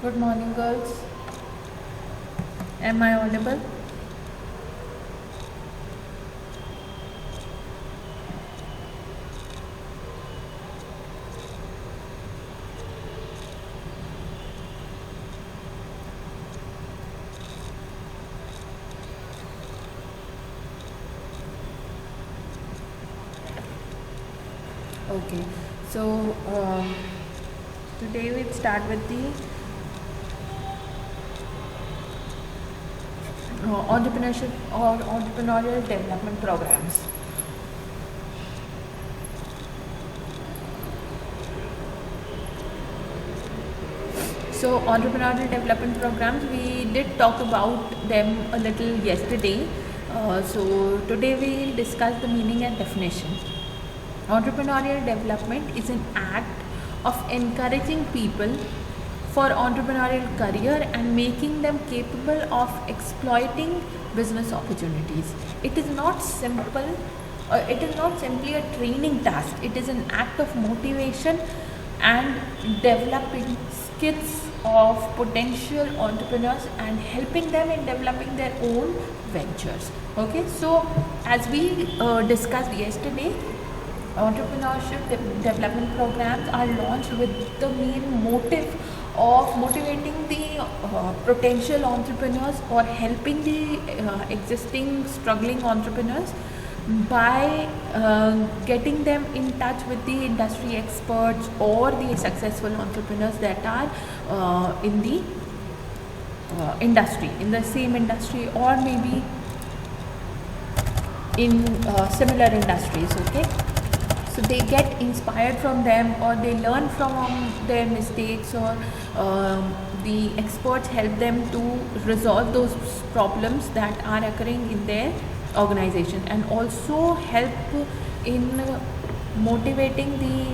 Good morning, girls. Am I audible? Okay. So today we'll start with the entrepreneurship or entrepreneurial development programs. So entrepreneurial development programs, we did talk about them a little yesterday. So today we'll discuss the meaning and definition. Entrepreneurial development is an act of encouraging people for entrepreneurial career and making them capable of exploiting business opportunities. It is not simple. It is not simply a training task. It is an act of motivation and developing skills of potential entrepreneurs and helping them in developing their own ventures. Okay, so as we discussed yesterday, entrepreneurship development programs are launched with the main motive of motivating the potential entrepreneurs or helping the existing struggling entrepreneurs by getting them in touch with the industry experts or the successful entrepreneurs that are in the industry, in the same industry, or maybe in similar industries. Okay, so they get inspired from them or they learn from their mistakes, or the experts help them to resolve those problems that are occurring in their organization, and also help in motivating the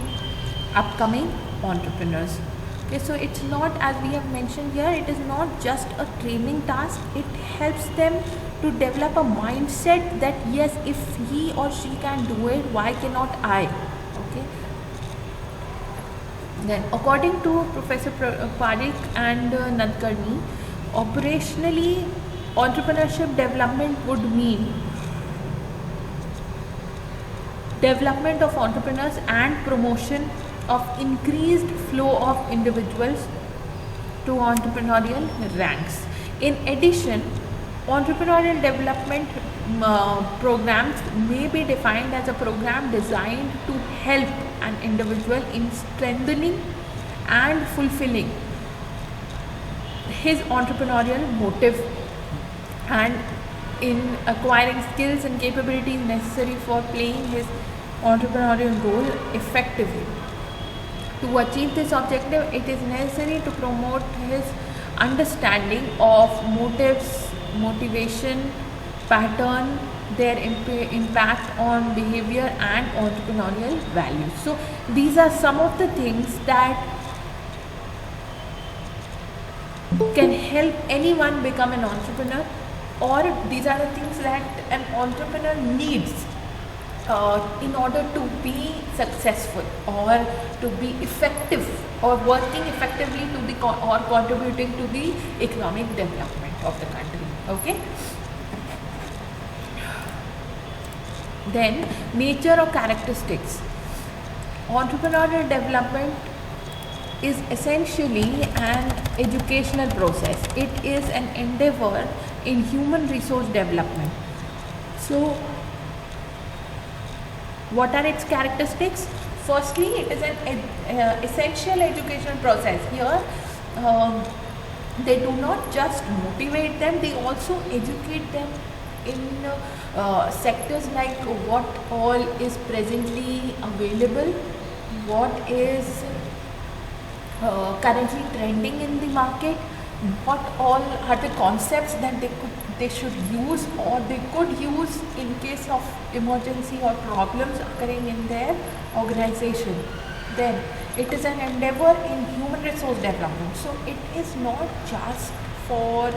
upcoming entrepreneurs. Okay, so it's not, as we have mentioned here, it is not just a training task. It helps them to develop a mindset that yes, if he or she can do it, why cannot I? Okay. Then, according to Professor Parik and Nadkarni, operationally, entrepreneurship development would mean development of entrepreneurs and promotion of increased flow of individuals to entrepreneurial ranks. In addition, entrepreneurial development programs may be defined as a program designed to help an individual in strengthening and fulfilling his entrepreneurial motive and in acquiring skills and capabilities necessary for playing his entrepreneurial role effectively. To achieve this objective, it is necessary to promote his understanding of motives, motivation, pattern, their impact on behavior and entrepreneurial values. So these are some of the things that can help anyone become an entrepreneur, or these are the things that an entrepreneur needs in order to be successful or to be effective or working effectively to the or contributing to the economic development of the country. Okay. Then, nature or characteristics. Entrepreneurial development is essentially an educational process. It is an endeavor in human resource development. So, what are its characteristics? Firstly, it is an essential educational process. Here, they do not just motivate them, they also educate them in sectors like what all is presently available, what is currently trending in the market, what all are the concepts that they should use or they could use in case of emergency or problems occurring in their organization. Then it is an endeavor in human resource development. So it is not just for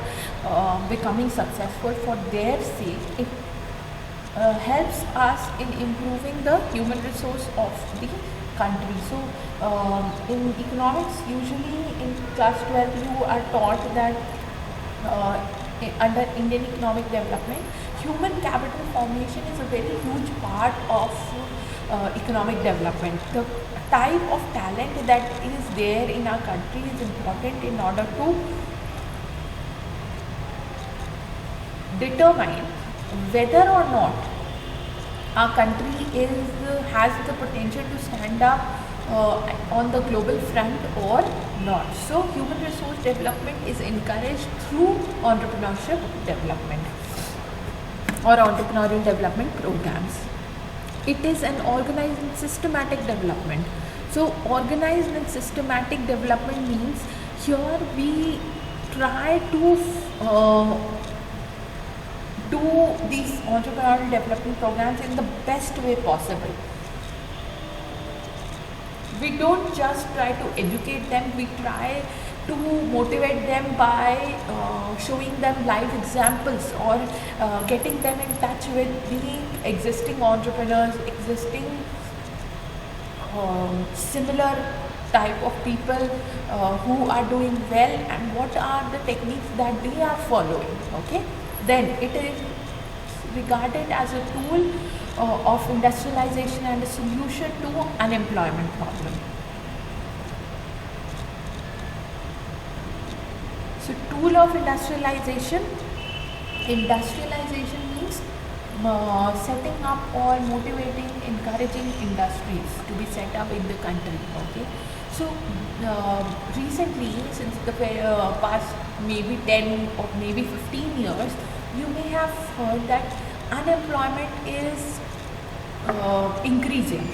becoming successful for their sake. It helps us in improving the human resource of the country. So in economics, usually in class 12 you are taught that under Indian economic development, human capital formation is a very huge part of economic development. The type of talent that is there in our country is important in order to determine whether or not our country has the potential to stand up on the global front or not. So human resource development is encouraged through entrepreneurship development or entrepreneurial development programs. It is an organized and systematic development. So organized and systematic development means here we try to do these entrepreneurial development programs in the best way possible. We don't just try to educate them, we try to motivate them by showing them live examples or getting them in touch with the existing entrepreneurs, existing similar type of people who are doing well and what are the techniques that they are following. Okay, then it is regarded as a tool of industrialization and a solution to unemployment problem. So tool of industrialization means setting up or motivating, encouraging industries to be set up in the country. Okay, so recently, since the past maybe 10 or maybe 15 years, you may have heard that unemployment is increasing.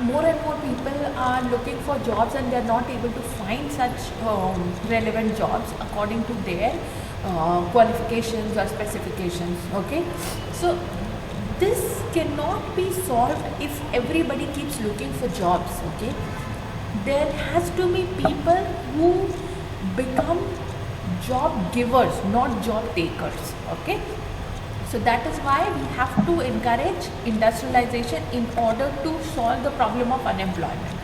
More and more people are looking for jobs and they are not able to find such relevant jobs according to their qualifications or specifications. Okay, so this cannot be solved if everybody keeps looking for jobs. Okay, there has to be people who become job givers, not job takers. Okay, so that is why we have to encourage industrialization in order to solve the problem of unemployment.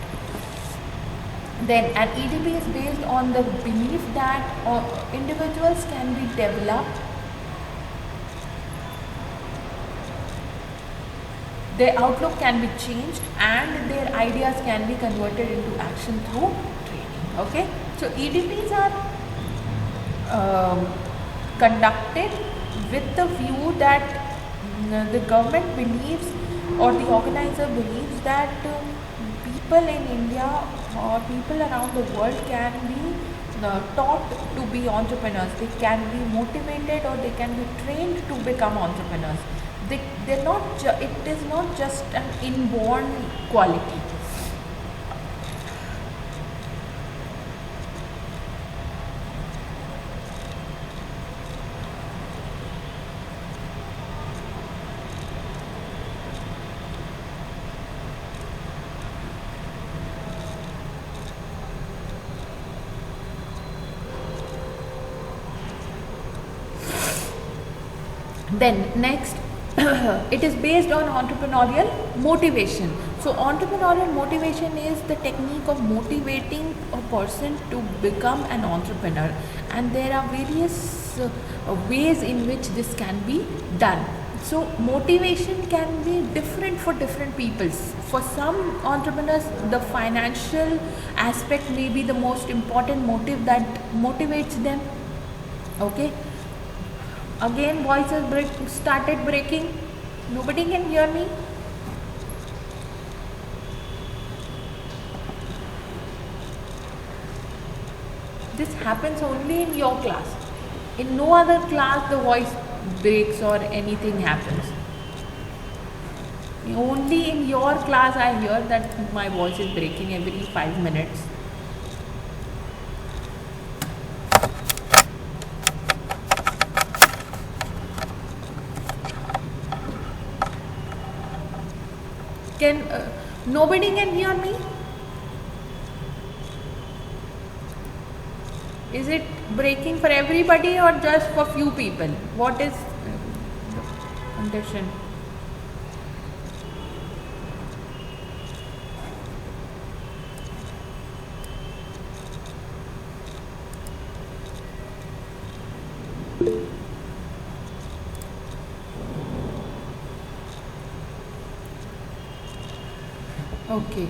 Then an EDP is based on the belief that individuals can be developed, their outlook can be changed and their ideas can be converted into action through training. Okay, so EDPs are conducted with the view that the government believes or the organizer believes that people in India or people around the world can be taught to be entrepreneurs. They can be motivated or they can be trained to become entrepreneurs. They're not. It is not just an inborn quality. Then next, it is based on entrepreneurial motivation. So entrepreneurial motivation is the technique of motivating a person to become an entrepreneur, and there are various ways in which this can be done. So motivation can be different for different peoples. For some entrepreneurs, the financial aspect may be the most important motive that motivates them. Okay, again voices started breaking. Nobody can hear me. This happens only in your class. In no other class the voice breaks or anything happens. Only in your class I hear that my voice is breaking every 5 minutes. Nobody can hear me? Is it breaking for everybody or just for few people? What is the condition? Okay.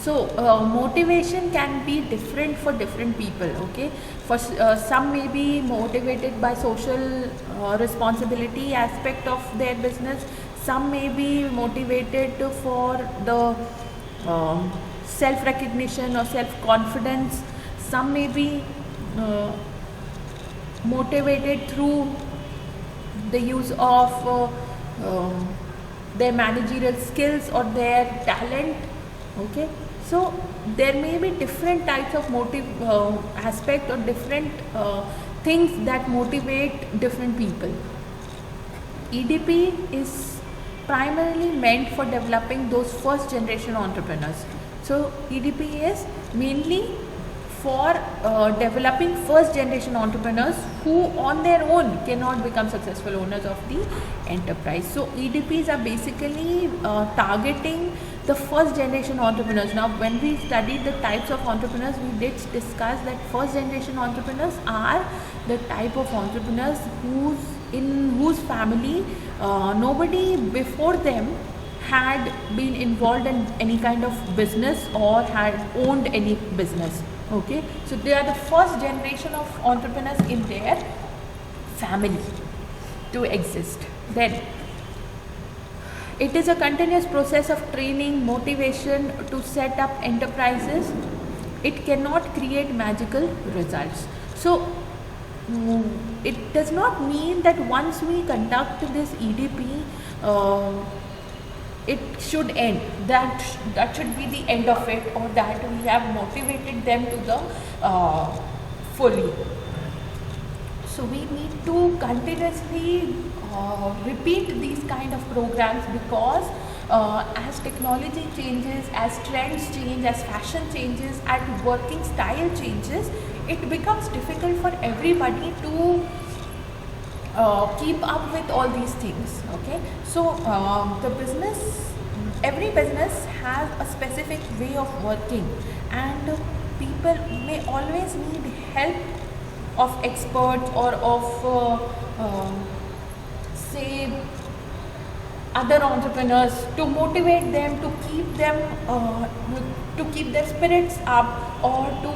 Motivation can be different for different people. Okay, for some may be motivated by social responsibility aspect of their business. Some may be motivated for the self recognition or self confidence. Some may be uh, motivated through the use of their managerial skills or their talent. Okay, so there may be different types of motive aspect or different things that motivate different people. EDP is primarily meant for developing those first generation entrepreneurs. So EDP is mainly for developing first generation entrepreneurs who on their own cannot become successful owners of the enterprise. So EDPs are basically targeting the first generation entrepreneurs. Now when we studied the types of entrepreneurs, we did discuss that first generation entrepreneurs are the type of entrepreneurs whose family nobody before them had been involved in any kind of business or had owned any business. Okay, so they are the first generation of entrepreneurs in their family to exist. Then it is a continuous process of training, motivation to set up enterprises. It cannot create magical results. So it does not mean that once we conduct this EDP, it should end. That should be the end of it, or that we have motivated them to the fully. So we need to continuously repeat these kind of programs, because as technology changes, as trends change, as fashion changes, as working style changes, it becomes difficult for everybody to keep up with all these things. Okay, so every business has a specific way of working, and people may always need help of experts or of say other entrepreneurs to motivate them, to keep their spirits up, or to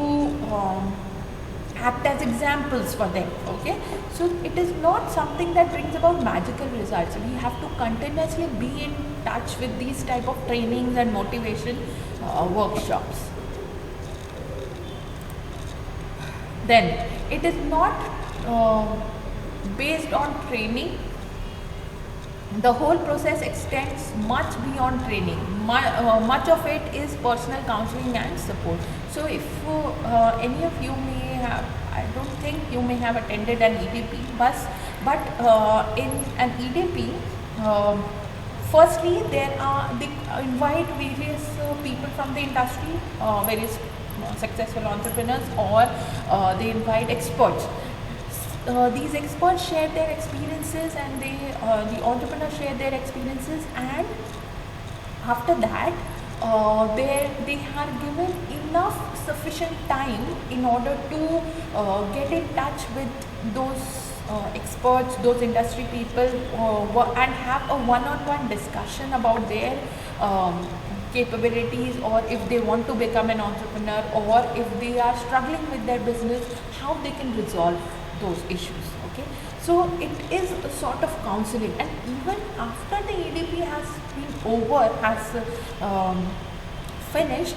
act as examples for them. Okay, so it is not something that brings about magical results. We have to continuously be in touch with these type of trainings and motivation workshops. Then it is not based on training. The whole process extends much beyond training. Much of it is personal counseling and support. So if any of you may have, I don't think you may have attended an EDP, but in an EDP, firstly they invite various people from the industry, various successful entrepreneurs, or they invite experts. These experts share their experiences, and the entrepreneurs share their experiences, and after that they are given enough sufficient time in order to get in touch with those experts, those industry people, and have a one-on-one discussion about their capabilities, or if they want to become an entrepreneur, or if they are struggling with their business, how they can resolve those issues. Okay, so it is a sort of counseling, and even after the EDP has been over, has finished,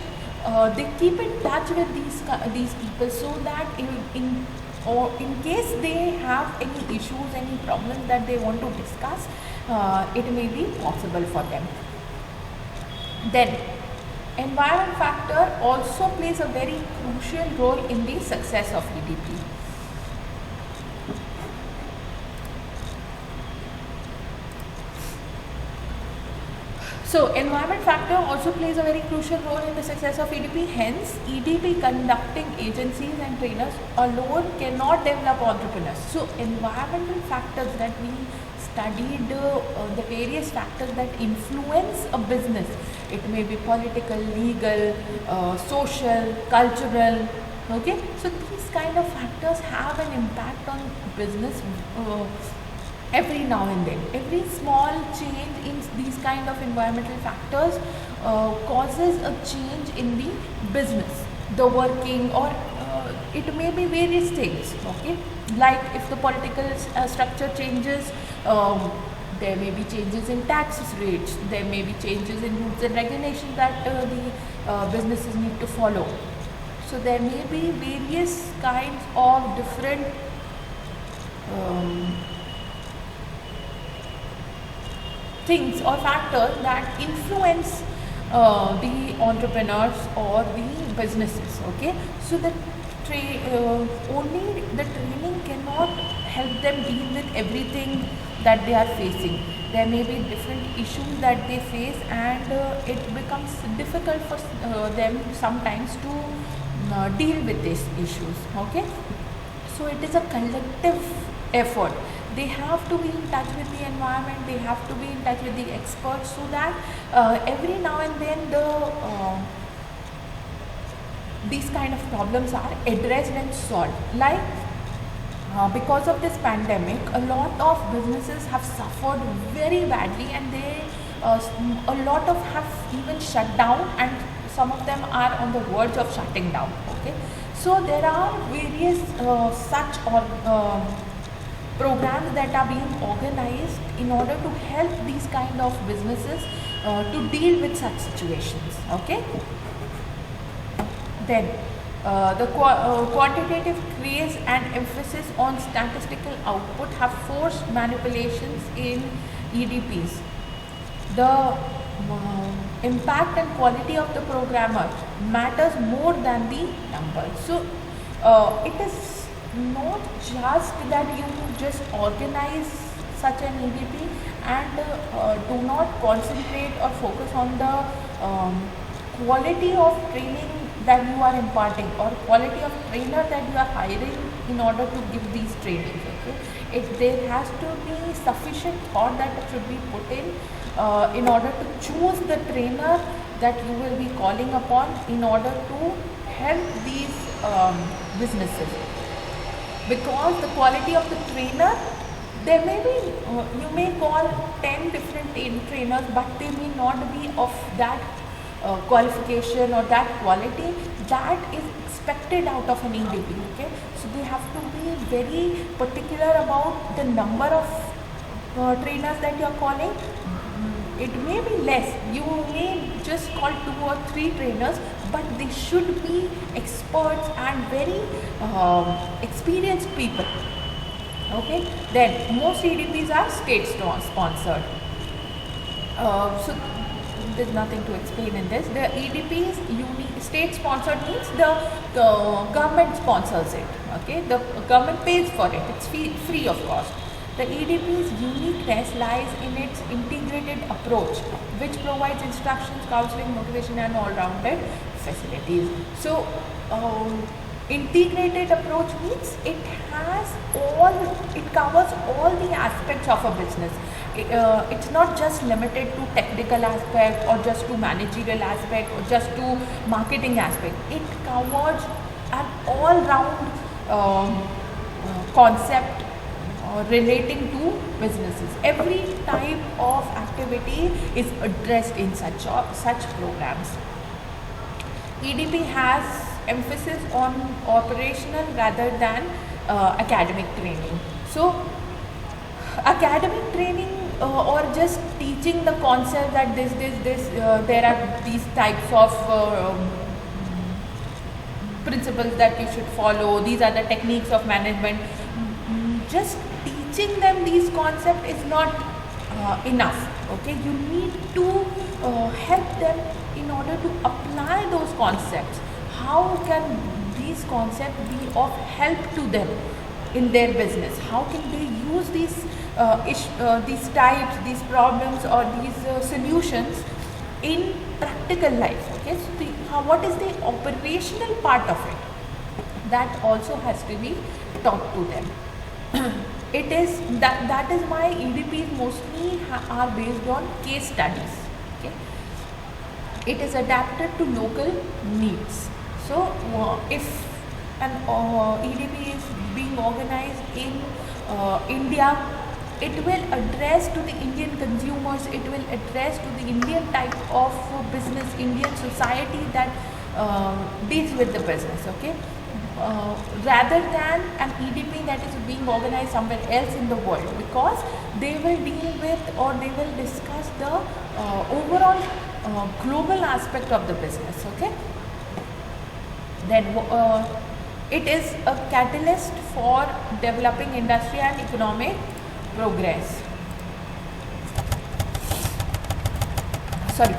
they keep in touch with these people, so that in case they have any issues, any problems that they want to discuss, it may be possible for them. Then environment factor also plays a very crucial role in the success of EDP. So environment factor also plays a very crucial role in the success of EDP. Hence, EDP conducting agencies and trainers alone cannot develop entrepreneurs. So environmental factors that we studied, the various factors that influence a business. It may be political, legal, social, cultural. Okay, so these kind of factors have an impact on business every now and then. Every small change in these kind of environmental factors causes a change in the business, the working, or it may be various things. Okay, like if the political structure changes, there may be changes in tax rates, there may be changes in rules and regulations that the businesses need to follow. So there may be various kinds of different um, things or factors that influence the entrepreneurs or the businesses. Okay, so only the training cannot help them deal with everything that they are facing. There may be different issues that they face, and it becomes difficult for them sometimes to deal with these issues. Okay, so it is a collective effort. They have to be in touch with the environment, they have to be in touch with the experts, so that every now and then these kind of problems are addressed and solved. Like because of this pandemic, a lot of businesses have suffered very badly, and a lot of have even shut down, and some of them are on the verge of shutting down. Okay, so there are various such or programs that are being organized in order to help these kind of businesses to deal with such situations. Okay, then the quantitative craze and emphasis on statistical output have forced manipulations in EDPs. The impact and quality of the programmer matters more than the numbers. So it is not just that you just organize such an EDP and do not concentrate or focus on the quality of training that you are imparting or quality of trainer that you are hiring in order to give these trainings. Okay, there has to be sufficient thought that should be put in order to choose the trainer that you will be calling upon in order to help these businesses. Because the quality of the trainer, there may be, you may call 10 different trainers, but they may not be of that qualification or that quality that is expected out of an EDP. Okay, so they have to be very particular about the number of trainers that you are calling. It may be less, you may just call 2 or 3 trainers, but they should be experts and very experienced people. Okay, then most EDPs are state sponsored. So there's nothing to explain in this. The EDPs state sponsored means the government sponsors it. Okay, the government pays for it. It's free of cost. The EDP's uniqueness lies in its integrated approach, which provides instructions, counseling, motivation, and all-rounded facilities. So, integrated approach means it covers all the aspects of a business. It's not just limited to technical aspect or just to managerial aspect or just to marketing aspect. It covers an all-round concept relating to businesses. Every type of activity is addressed in such programs. EDP has emphasis on operational rather than academic training. So academic training or just teaching the concept that there are these types of principles that you should follow, these are the techniques of management, just teaching them these concepts is not enough. Okay, you need to help them in order to apply those concepts. How can these concepts be of help to them in their business? How can they use these types, these problems or these solutions in practical life? Okay, so what is the operational part of it? That also has to be taught to them. It is that is why EDPs mostly are based on case studies. Okay, it is adapted to local needs. So if an EDP is being organized in India, it will address to the Indian consumers, it will address to the Indian type of business, Indian society that deals with the business, okay? Rather than an EDP that is being organized somewhere else in the world, because they will deal with or they will discuss the overall global aspect of the business, okay? Then it is a catalyst for developing industry and economic progress.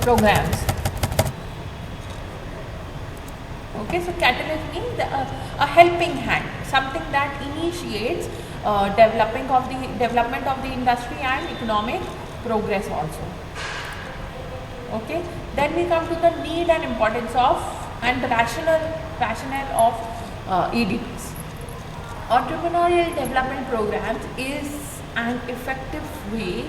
Programs. Okay, so catalyst means a helping hand, something that initiates development of the industry and economic progress also. Okay, then we come to the need and importance of and the rationale of EDPs. Entrepreneurial development programs is an effective way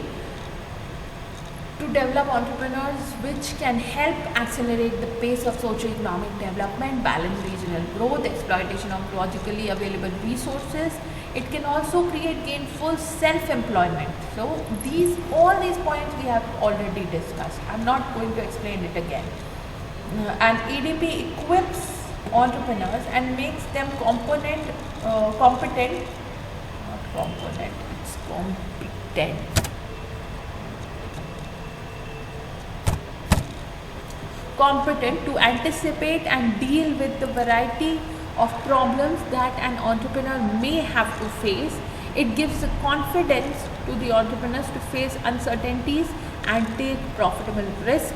to develop entrepreneurs which can help accelerate the pace of socio-economic development, balance regional growth, exploitation of logically available resources. It can also create gainful self-employment. So all these points we have already discussed. I'm not going to explain it again. And EDP equips entrepreneurs and makes them competent, to anticipate and deal with the variety of problems that an entrepreneur may have to face. It gives the confidence to the entrepreneurs to face uncertainties and take profitable risk.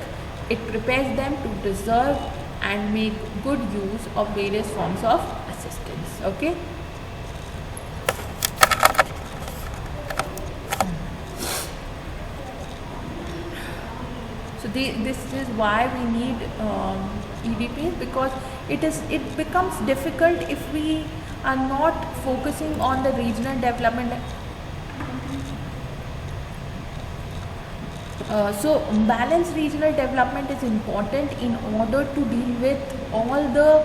It prepares them to deserve and make good use of various forms of assistance. Okay. So this is why we need EDPs, because it becomes difficult if we are not focusing on the regional development. So balanced regional development is important in order to deal with all the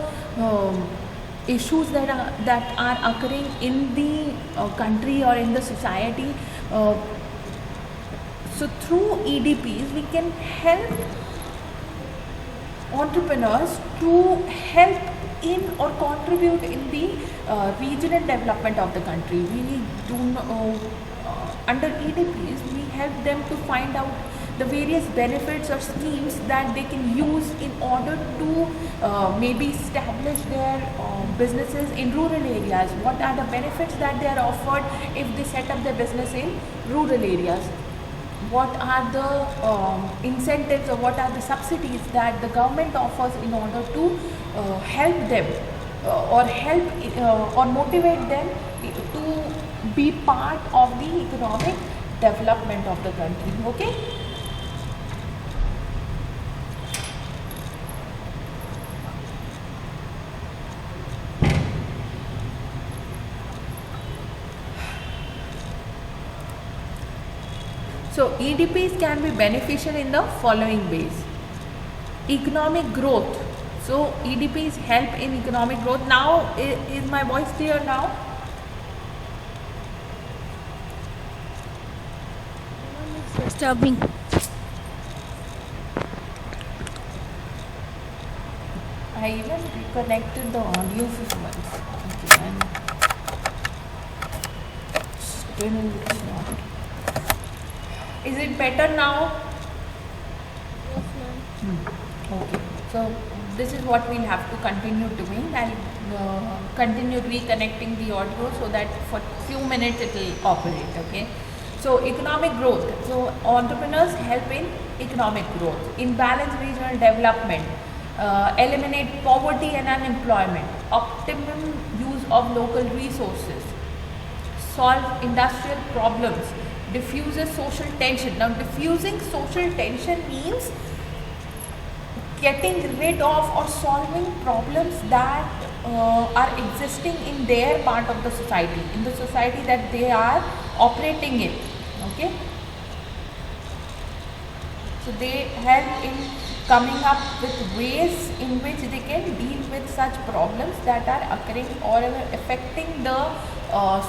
issues that are occurring in the country or in the society. So through EDPs we can help entrepreneurs to help in or contribute in the regional development of the country. We do under EDPs we help them to find out the various benefits or schemes that they can use in order to maybe establish their businesses in rural areas. What are the benefits that they are offered if they set up their business in rural areas? What are the incentives or what are the subsidies that the government offers in order to help them or motivate them to be part of the economic development of the country. Okay. So EDPs can be beneficial in the following ways. Economic growth. So EDPs help in economic growth. Now, is my voice clear now? Disturbing. I even reconnected the audio once. Okay, and still it's not. Is it better now? Yes, ma'am. Okay. So this is what we'll have to continue doing. I'll continue reconnecting the audio so that for few minutes it will operate. Okay. So economic growth. So entrepreneurs help in economic growth, in balanced regional development, eliminate poverty and unemployment, optimum use of local resources, solve industrial problems, diffuses social tension. Now diffusing social tension means getting rid of or solving problems that are existing in their part of the society, in the society that they are operating in. Okay. So they help in coming up with ways in which they can deal with such problems that are occurring or affecting the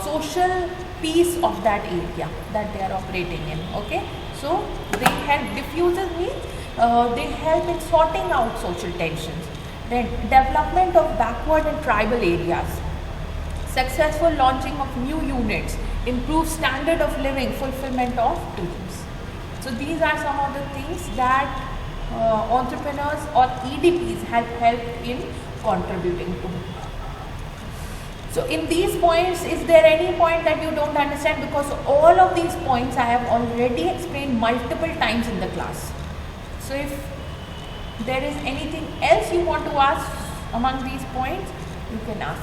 social piece of that area that they are operating in. Okay, so they help, diffusers means they help in sorting out social tensions. Then development of backward and tribal areas, successful launching of new units, improved standard of living, fulfillment of dreams. So these are some of the things that entrepreneurs or EDPs have helped in contributing to. So in these points, is there any point that you don't understand? Because all of these points I have already explained multiple times in the class. So if there is anything else you want to ask among these points, you can ask.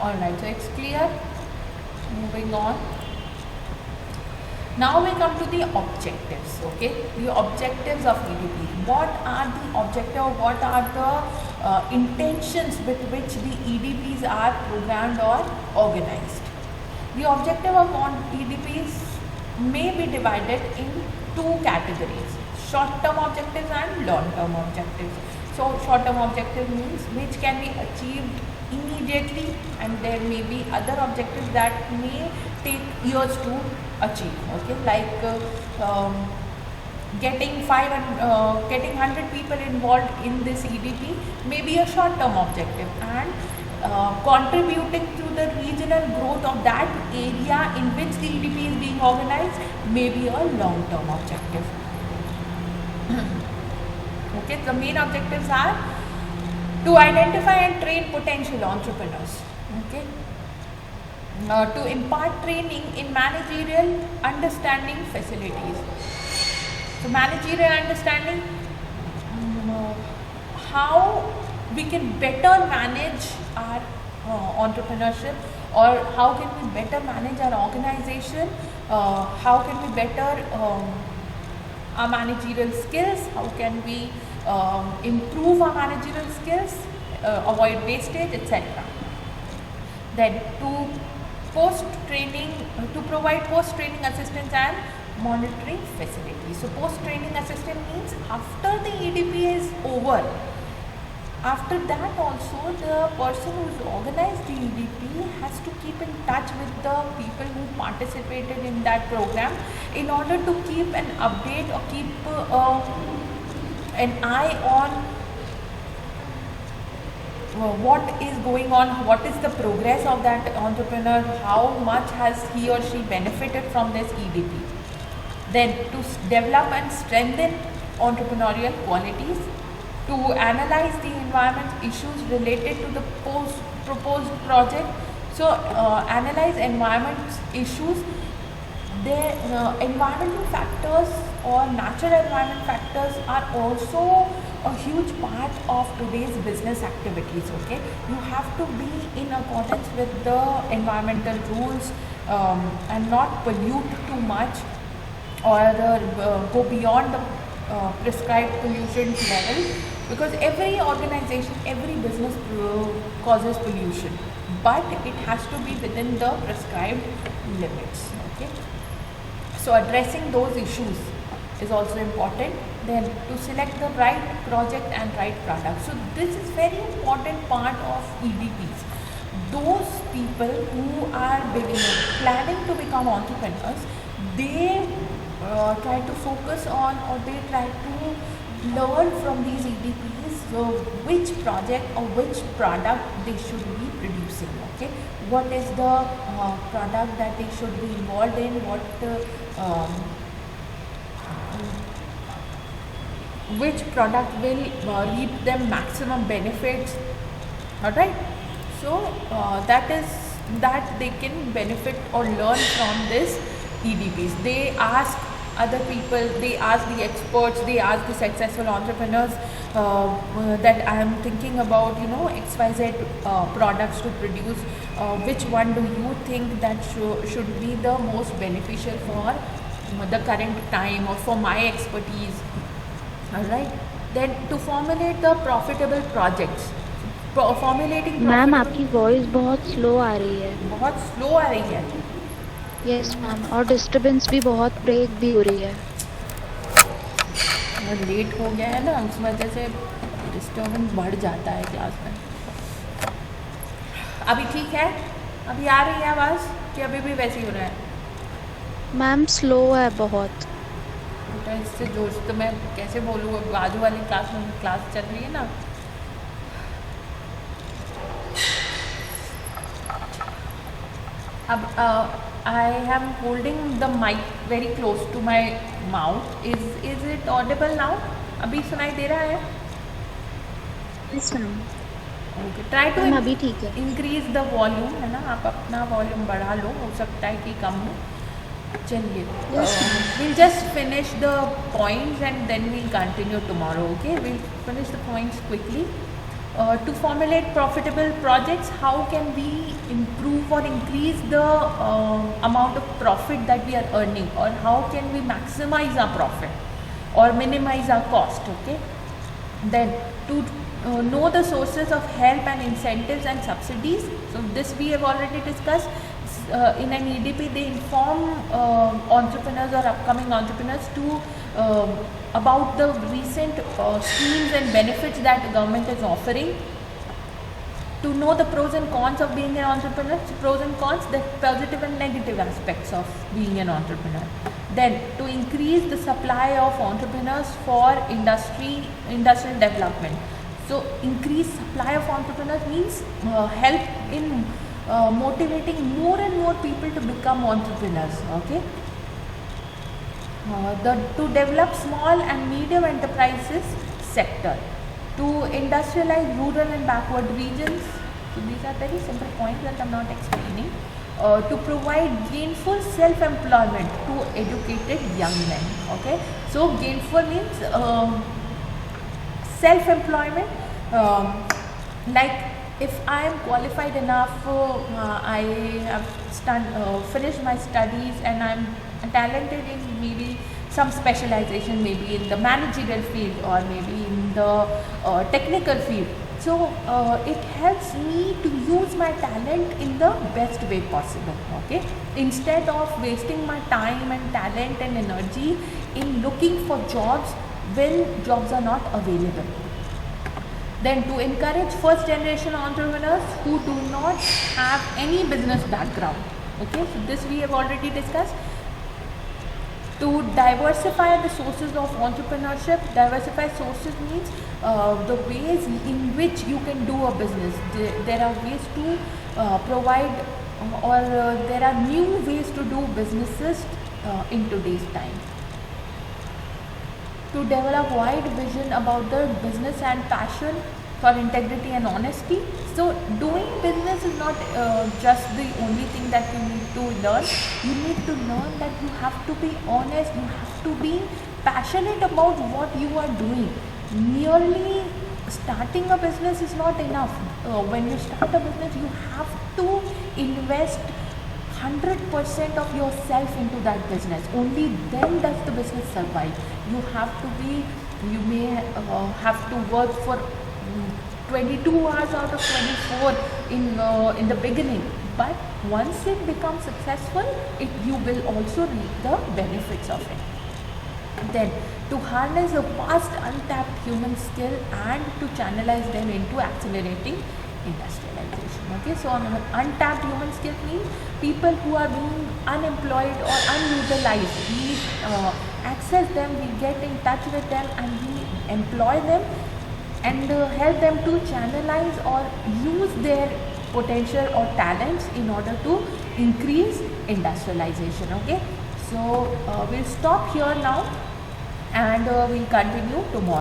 Alright, so it's clear. Moving on. Now we come to the objectives. Okay, the objectives of EDP. What are the objectives? What are the intentions with which the EDPs are programmed or organized? The objective of EDPs may be divided in two categories: short-term objectives and long-term objectives. So short-term objective means which can be achieved immediately, and there may be other objectives that may take years to achieve. Okay, like getting 100 people involved in this EDP may be a short-term objective, and contributing to the regional growth of that area in which the EDP is being organized may be a long-term objective. Okay, the main objectives are to identify and train potential entrepreneurs. Okay, to impart training in managerial understanding facilities. So managerial understanding, how we can better manage our entrepreneurship, or how can we better manage our organization, how can we better our managerial skills, how can we improve our managerial skills, avoid wastage, etc. Then to provide post-training assistance and monitoring facilities. So post-training assistance means after the EDP is over, after that also the person who's organized the EDP has to keep in touch with the people who participated in that program in order to keep an update or keep an eye on what is going on, what is the progress of that entrepreneur, how much has he or she benefited from this EDP. Then to develop and strengthen entrepreneurial qualities, to analyze the environment issues related to the proposed project. So analyze environment issues. The environmental factors or natural environment factors are also a huge part of today's business activities. Okay, you have to be in accordance with the environmental rules and not pollute too much or go beyond the prescribed pollution level, because every organization, every business causes pollution, but it has to be within the prescribed limits. Okay, so addressing those issues is also important. Then to select the right project and right product. So this is very important part of EDPs. Those people who are planning to become entrepreneurs, they try to focus on, or they try to learn from these EDPs which project or which product they should be producing. Okay, what is the product that they should be involved in, which product will reap them maximum benefits. Alright, so that they can benefit or learn from this EDPs. They ask other people, they ask the experts, they ask the successful entrepreneurs that I am thinking about, XYZ products to produce. Which one do you think that should be the most beneficial for the current time or for my expertise? All right. Then to formulate the profitable projects. Formulating ma'am profitable. आपकी voice बहुत slow आ रही है. बहुत slow आ रही है. Yes ma'am, और disturbance भी बहुत ब्रेक भी हो रही है. लेट हो गया है ना, उस वजह से डिस्टर्बेंस बढ़ जाता है क्लास में. अभी ठीक है? अभी आ रही है आवाज़ कि अभी भी वैसे ही हो रहा है? मैम स्लो है बहुत. बेटा इससे जोर से तो मैं कैसे बोलूँ, अब बाजू वाली क्लास में क्लास चल रही है ना. अब I am holding the mic very close to my mouth. Is it audible now? अभी सुनाई दे रहा है? Yes ma'am. Okay. Try to ma'am अभी ठीक है. इंक्रीज द वॉल्यूम, है ना. आप अपना वॉल्यूम बढ़ा लो, हो सकता है कि कम हो. चलिए, we'll just finish the points and then we'll continue tomorrow. Okay, we'll finish the points quickly. To formulate profitable projects, how can we improve or increase the amount of profit that we are earning, or how can we maximize our profit or minimize our cost? Okay, then to know the sources of help and incentives and subsidies. So this we have already discussed. In an EDP, they inform entrepreneurs or upcoming entrepreneurs to about the recent schemes and benefits that the government is offering. To know the pros and cons of being an entrepreneur, pros and cons, the positive and negative aspects of being an entrepreneur. Then to increase the supply of entrepreneurs for industrial development. So increase supply of entrepreneurs means help in motivating more and more people to become entrepreneurs. Okay. To develop small and medium enterprises sector, to industrialize rural and backward regions. So these are very simple points that I'm not explaining. To provide gainful self-employment to educated young men. Okay. So gainful means self-employment. Like if I am qualified enough, I have finished my studies and I'm talented in maybe some specialization, maybe in the managerial field or maybe in the technical field. So it helps me to use my talent in the best way possible. Okay, instead of wasting my time and talent and energy in looking for jobs when jobs are not available. Then to encourage first generation entrepreneurs who do not have any business background. Okay, so this we have already discussed. To diversify the sources of entrepreneurship. Diversify sources means the ways in which you can do a business. There are ways to provide or there are new ways to do businesses in today's time. To develop wide vision about the business and passion for integrity and honesty. So doing business is not just the only thing that you need to learn. You need to learn that you have to be honest, you have to be passionate about what you are doing. Merely starting a business is not enough. When you start a business, you have to invest 100% of yourself into that business. Only then does the business survive. You may have to work for 22 hours out of 24 in the beginning, but once it becomes successful, you will also reap the benefits of it. Then to harness a vast untapped human skill and to channelize them into accelerating industrialization. Okay, so untapped human skill means people who are being unemployed or unutilized. We access them, we get in touch with them, and we employ them and help them to channelize or use their potential or talents in order to increase industrialization. Okay, so we'll stop here now and we'll continue tomorrow.